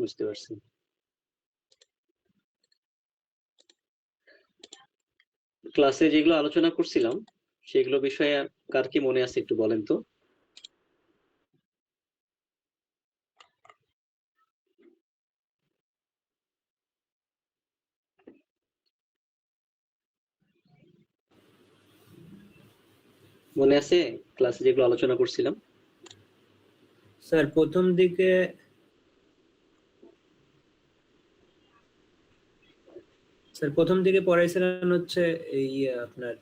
বুঝতে পারছি। ক্লাসে যেগুলো আলোচনা করছিলাম সেগুলো বিষয়ে কার কি মনে আছে একটু বলেন তো। মনে আছে ক্লাসে যেগুলো আলোচনা করছিলাম? স্যার প্রথম দিকে পড়াইছিলেন হচ্ছে এই আপনার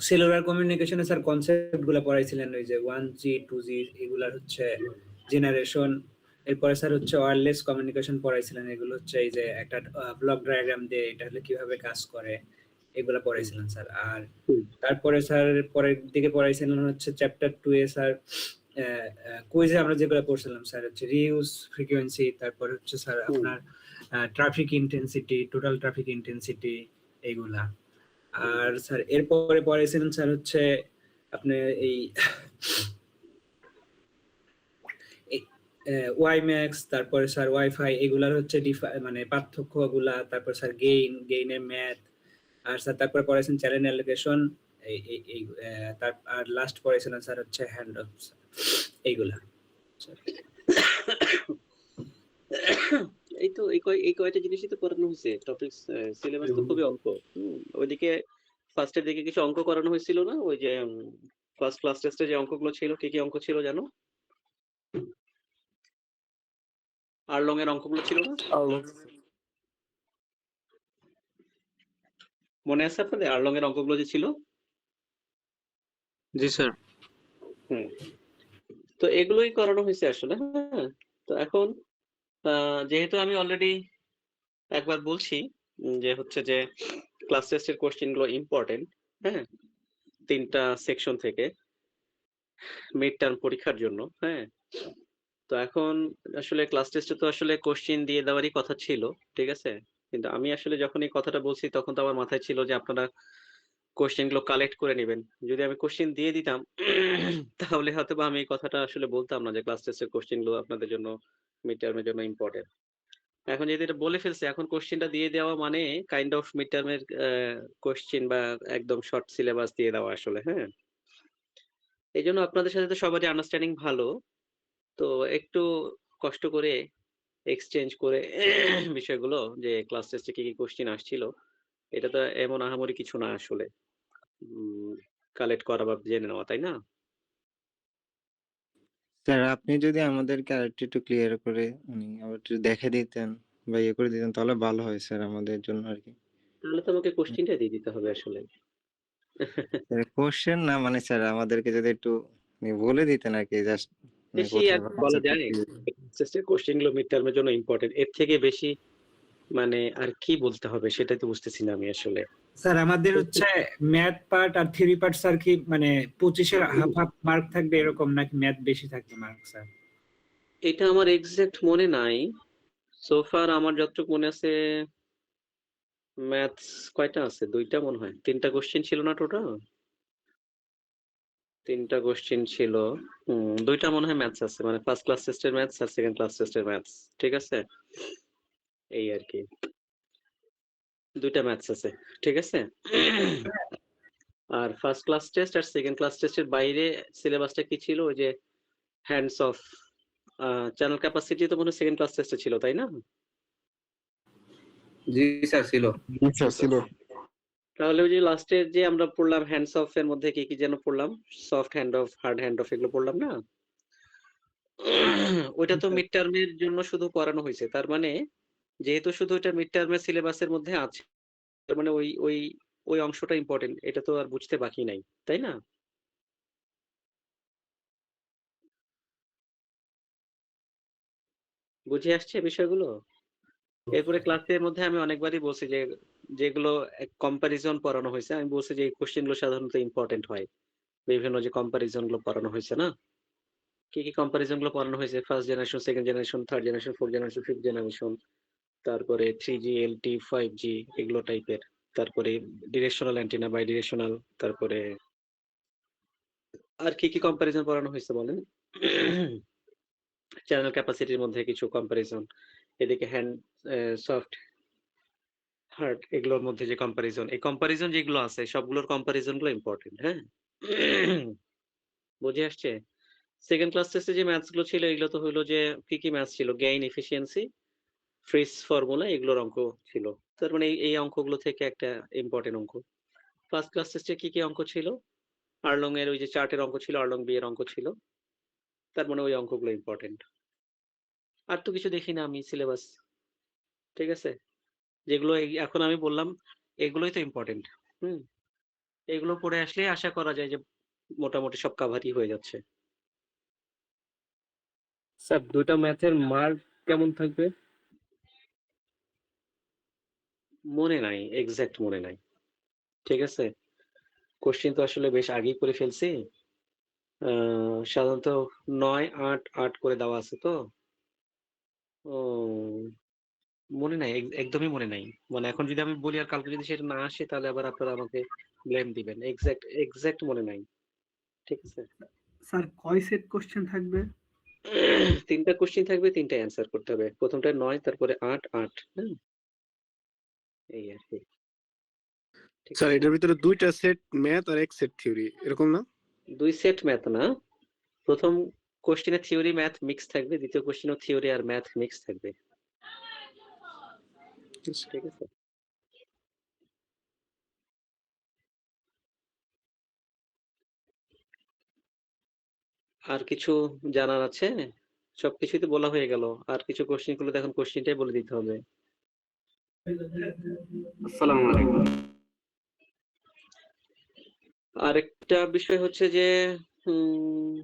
সেলুলার কমিউনিকেশনে স্যার কনসেপ্ট গুলো পড়াইছিলেন, ওই যে 1G 2G এগুলার হচ্ছে জেনারেশন। এরপরে স্যার হচ্ছে ওয়্যারলেস কমিউনিকেশন পড়াইছিলেন, এগুলো হচ্ছে এই যে একটা ব্লক ডায়াগ্রাম দিয়ে এটা হলে কিভাবে কাজ করে এগুলা পড়াইছিলেন স্যার। আর তারপরে স্যার পরের দিকে পড়াইছিলেন হচ্ছে চ্যাপ্টার 2 এ স্যার কুইজে আমরা যেগুলো পড়ছিলাম স্যার হচ্ছে রিউজ ফ্রিকোয়েন্সি, তারপরে হচ্ছে স্যার আপনার traffic intensity, total traffic intensity এইগুলা। আর স্যার এরপরে পড়াইছিলেন স্যার হচ্ছে আপনি এই ওয়াই ম্যাক্স, তারপরে স্যার ওয়াইফাই এগুলার হচ্ছে মানে পার্থক্যগুলা, তারপর স্যার গেইনের ম্যাথ। আর স্যার তারপরে পড়াইছেন চ্যানেল অ্যালোকেশন, এই তার আর লাস্ট পড়াইছিলেন স্যার হচ্ছে হ্যান্ড অফ এইগুলা। এই তো এই কয়টা জিনিসই তো পড়ানো হয়েছে। টপিকস সিলেবাস তো খুবই অল্প। ওইদিকে ফার্স্টের দিকে কিছু অঙ্ক করানো হয়েছিল না? ওই যে ফার্স্ট ক্লাস টেস্টে যে অঙ্কগুলো ছিল, কি কি অঙ্ক ছিল জানো? আরলং এর অঙ্কগুলো ছিল না? মনে আছে আপনাদের আরলং এর অঙ্কগুলো যে ছিল? জি স্যার। তো এগুলোই করানো হয়েছে আসলে। হ্যাঁ, তো এখন যেহেতু আমি অলরেডি একবার বলছি যে হচ্ছে যে ক্লাস টেস্টের কোশ্চেন গুলো ইম্পর্টেন্ট। হ্যাঁ, 3টা সেকশন থেকে মিড টার্ম পরীক্ষার জন্য। হ্যাঁ, তো এখন আসলে ক্লাস টেস্টে তো আসলে কোশ্চেন দিয়ে দেওয়ারই কথা ছিল, ঠিক আছে? কিন্তু আমি আসলে যখন এই কথাটা বলছি তখন তো আমার মাথায় ছিল যে আপনারা কোশ্চেন গুলো কালেক্ট করে নেবেন। যদি আমি কোশ্চেন দিয়ে দিতাম তাহলে হয়তো বা আমি এই কথাটা আসলে বলতাম না যে ক্লাস টেস্টের কোশ্চেন গুলো আপনাদের জন্য মিড টার্মের জন্য ইম্পর্টেন্ট। এখন যেহেতু এটা বলে ফেলছে, এখন কোশ্চেনটা দিয়ে দেওয়া মানে কাইন্ড অফ মিড টার্মের কোশ্চেন বা একদম শর্ট সিলেবাস দিয়ে দেওয়া আসলে। হ্যাঁ, এই জন্য আপনাদের সাথে তো সবারই আন্ডারস্ট্যান্ডিং ভালো, তো একটু কষ্ট করে এক্সচেঞ্জ করে বিষয়গুলো যে ক্লাস টেস্টে কি কি কোশ্চেন আসছিল, এটা তো এমন আহামরি কিছু না আসলে কালেক্ট করা বা জেনে নেওয়া, তাই না? স্যার আপনি যদি আমাদেরকে আরেকটু একটু ক্লিয়ার করে আবার একটু দেখে দিতেন বা ইয়ে করে দিতেন তাহলে ভালো হয় স্যার আমাদের জন্য আর কি। তাহলে তো আমাকে কোশ্চেনটা দিয়ে দিতে হবে আসলে। কোশ্চেন না মানে স্যার আমাদেরকে যদি একটু বলে দিতেন আর কি, জাস্ট বেশি কোথায় আর বা বলা কনসেপ্টটা যায় কি। টেস্টের কোশ্চেন গুলো মিড টার্মের জন্য ইম্পর্টেন্ট, এর থেকে বেশি মানে আর কি বলতে হবে সেটাই তো বুঝতেছি না আমি আসলে। স্যার আমাদের হচ্ছে ম্যাথ পার্ট আর থিওরি পার্ট স্যার কি মানে 25-এর হাফ হাফ মার্ক থাকবে এরকম, নাকি ম্যাথ বেশি থাকবে মার্ক স্যার? এটা আমার এক্সাক্ট মনে নাই। সোফার আমার যতটুকু মনে আছে ম্যাথস কয়টা আছে, 2টা মনে হয়। 3টা কোশ্চেন ছিল না টোটাল? 3টা কোশ্চেন ছিল। 2টা মনে হয় ম্যাথস আছে, মানে ফার্স্ট ক্লাস টেস্টের ম্যাথস আর সেকেন্ড ক্লাস টেস্টের ম্যাথস, ঠিক আছে? এই আর কি, 2টা ম্যাথস আছে, ঠিক আছে? আর ফার্স্ট ক্লাস টেস্ট আর সেকেন্ড ক্লাস টেস্টের বাইরে সিলেবাসটা কি ছিল? ওই যে হ্যান্ডস অফ চ্যানেল ক্যাপাসিটি তো মনে হয় সেকেন্ড ক্লাস টেস্টে ছিল, তাই না? জি স্যার ছিল। তাহলে ওই যে লাস্টের যে আমরা পড়লাম হ্যান্ডস অফ এর মধ্যে কি কি যেন পড়লাম, soft hand of, hard hand of, এগুলো পড়লাম না? ওইটা তো মিড টার্মের জন্য শুধু পড়ানো হয়েছে, তার মানে যেহেতু শুধু এটা মিড টার্মের সিলেবাসের মধ্যে আছে, তার মানে ওই ওই ওই অংশটা ইম্পর্টেন্ট, এটা তো আর বুঝতে বাকি নাই, তাই না? বুঝে আসছে বিষয়গুলো? এরপরে ক্লাসের মধ্যে আমি অনেকবারই বলছি যে যেগুলো কম্পারিজন পড়ানো হয়েছে, আমি বলছি যে এই কোশ্চেন গুলো সাধারণত ইম্পর্টেন্ট হয়। বিভিন্ন যে কম্পারিজন গুলো পড়ানো হয়েছে না, কি কি কম্পারিজন গুলো পড়ানো হয়েছে, first generation, second generation, third generation, fourth generation, fifth generation, তারপরে 3G LTE 5G এগুলো টাইপের, তারপরে ডিরেকশনাল অ্যান্টেনা, বাই ডিরেকশনাল, তারপরে আর কি কি কম্পারিজন পড়ানো হয়েছে বলেন? চ্যানেল ক্যাপাসিটির মধ্যে কিছু কম্পারিজন, এদিকে হ্যান্ড সফট হার্ড এগুলোর মধ্যে যে কম্পারিজন, এই কম্পারিজন যেগুলো আছে সবগুলোর কম্পারিজন গুলো ইম্পর্টেন্ট। হ্যাঁ, বুঝে আসছে? সেকেন্ড ক্লাস টেস্টে যে ম্যাথস গুলো ছিল এগুলো তো হইলো যে কি কি ম্যাথস ছিল, গেইন, এফিসিয়েন্সি, ফ্রিজ ফর্মুলা, এগুলোর অঙ্ক ছিল। তার মানে এই অঙ্কগুলো থেকে একটা ইম্পর্টেন্ট অঙ্ক। ফার্স্ট ক্লাস টেস্টে কি কি অঙ্ক ছিল? আর্লং এর ওই যে চার্টের অঙ্ক ছিল, আর্লং বি এর অঙ্ক ছিল। তার মানে ওই অঙ্কগুলো ইম্পর্টেন্ট। আর তো কিছু দেখি না আমি সিলেবাস। ঠিক আছে, যেগুলো এখন আমি বললাম এগুলোই তো ইম্পর্টেন্ট। হুম, এগুলো পড়ে আসলে আশা করা যায় যে মোটামুটি সব কাভারই হয়ে যাচ্ছে। স্যার 2টা ম্যাথের মার্ক কেমন থাকবে? মনে নাই, এক্সাক্ট মনে নাই। ঠিক আছে, কোশ্চেন তো আসলে বেশ আগেই করে ফেলছি। সাধারণত 9, 8, 8 করে দেওয়া আছে তো। ও মনে নাই, একদমই মনে নাই। মানে এখন যদি আমি বলি আর কালকে যদি সেটা না আসে তাহলে আবার আপনারা আমাকে ব্লেম দিবেন। এক্সাক্ট মনে নাই। ঠিক আছে, স্যার কয় সেট কোশ্চেন থাকবে? 3টা কোশ্চেন থাকবে, 3টা অ্যান্সার করতে হবে। প্রথমটা 9, তারপরে 8, 8। হ্যাঁ, এই আর কি। ঠিক স্যার আছে, এটার ভিতরে 2টা সেট ম্যাথ আর 1 সেট থিওরি এরকম না? 2 সেট ম্যাথ না। প্রথম কোশ্চেনে থিওরি ম্যাথ মিক্স থাকবে, দ্বিতীয় কোশ্চেনেও থিওরি আর ম্যাথ মিক্স থাকবে। ঠিক আছে, আর কিছু জানার আছে? সবকিছুই তো বলা হয়ে গেল। আর কিছু কোশ্চেন গুলো এখন কোশ্চেনটাই বলে দিতে হবে। আসসালামু আলাইকুম। আরেকটা বিষয় হচ্ছে যে উম,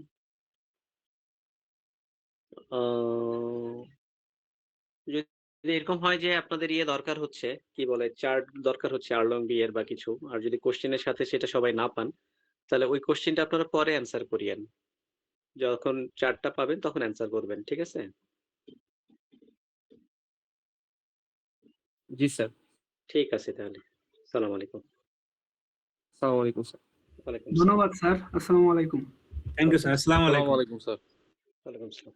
যদি এরকম হয় যে আপনাদের ইয়ে দরকার হচ্ছে, কি বলে, চার্ট দরকার হচ্ছে আর্লং বি এর বা কিছু, আর যদি কোশ্চেনের সাথে সেটা সবাই না পান তাহলে ওই কোশ্চেনটা আপনারা পরে অ্যান্সার করিয়েন। যখন চার্টটা পাবেন তখন অ্যান্সার করবেন। ঠিক আছে, জি স্যার। ঠিক আছে তাহলে। সালাম আলাইকুম। আসসালামু আলাইকুম স্যার। ওয়ালাইকুম আসসালাম। ধন্যবাদ স্যার, আসসালামু আলাইকুম। থ্যাংক ইউ স্যার, আসসালামু আলাইকুম। আসসালামু আলাইকুম স্যার। ওয়ালাইকুম আসসালাম।